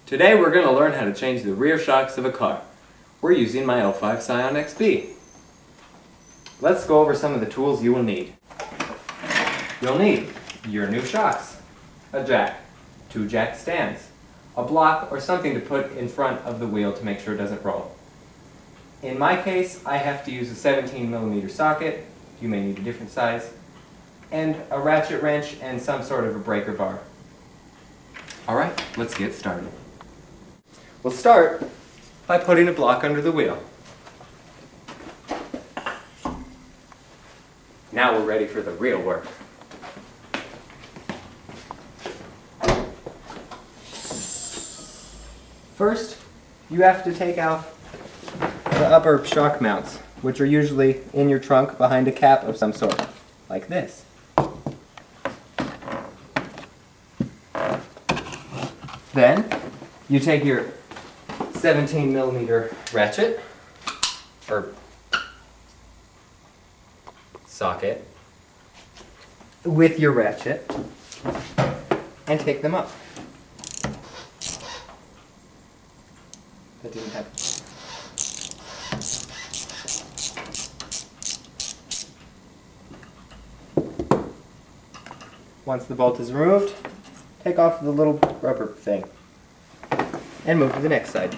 Today we're going to learn how to change the rear shocks of a car. We're using my 05 Scion XB. Let's go over some of the tools you will need. You'll need your new shocks, a jack, 2 jack stands, a block or something to put in front of the wheel to make sure it doesn't roll. In my case, I have to use a 17mm socket, you may need a different size, and a ratchet wrench and some sort of a breaker bar. Alright, let's get started. We'll start by putting a block under the wheel. Now we're ready for the real work. First, you have to take off the upper shock mounts, which are usually in your trunk behind a cap of some sort, like this. Then, you take your 17mm ratchet, or socket, with your ratchet, and take them up. That didn't happen. Once the bolt is removed, take off the little rubber thing and move to the next side.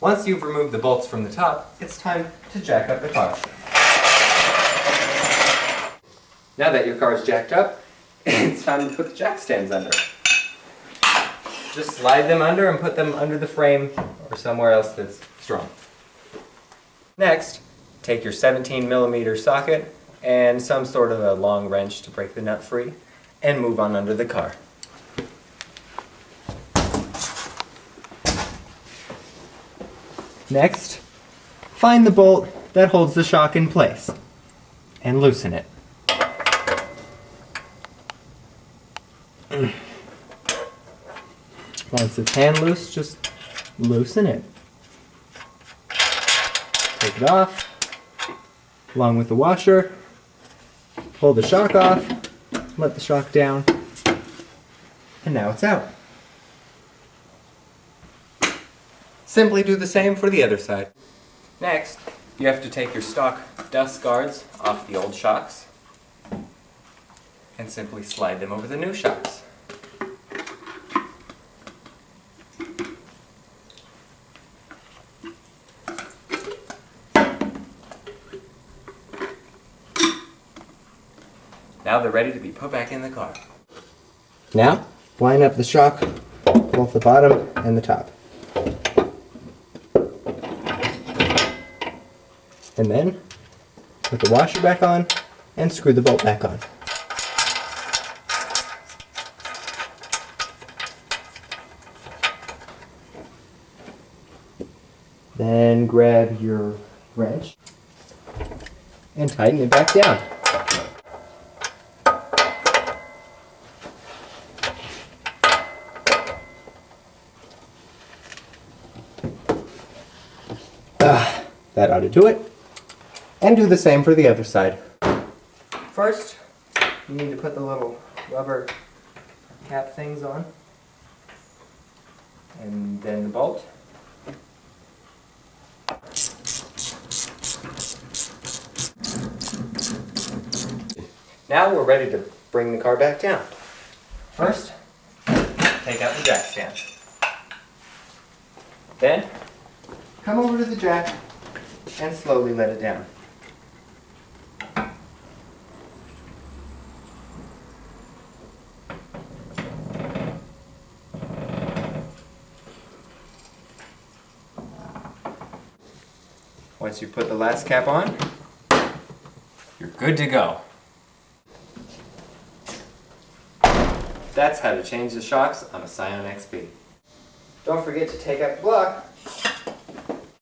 Once you've removed the bolts from the top, it's time to jack up the car. Now that your car is jacked up, it's time to put the jack stands under. Just slide them under and put them under the frame or somewhere else that's strong. Next, take your 17mm socket and some sort of a long wrench to break the nut free and move on under the car. Next, find the bolt that holds the shock in place and loosen it. Once it's hand loose, just loosen it. Take it off, along with the washer, pull the shock off, let the shock down, and now it's out. Simply do the same for the other side. Next, you have to take your stock dust guards off the old shocks and simply slide them over the new shocks. Now they're ready to be put back in the car. Now, line up the shock, both the bottom and the top. And then, put the washer back on and screw the bolt back on. Then grab your wrench and tighten it back down. That ought to do it. And do the same for the other side. First, you need to put the little rubber cap things on. And then the bolt. Now we're ready to bring the car back down. First, take out the jack stand. Then, come over to the jack and slowly let it down. Once you put the last cap on, you're good to go. That's how to change the shocks on a Scion XB. Don't forget to take out the block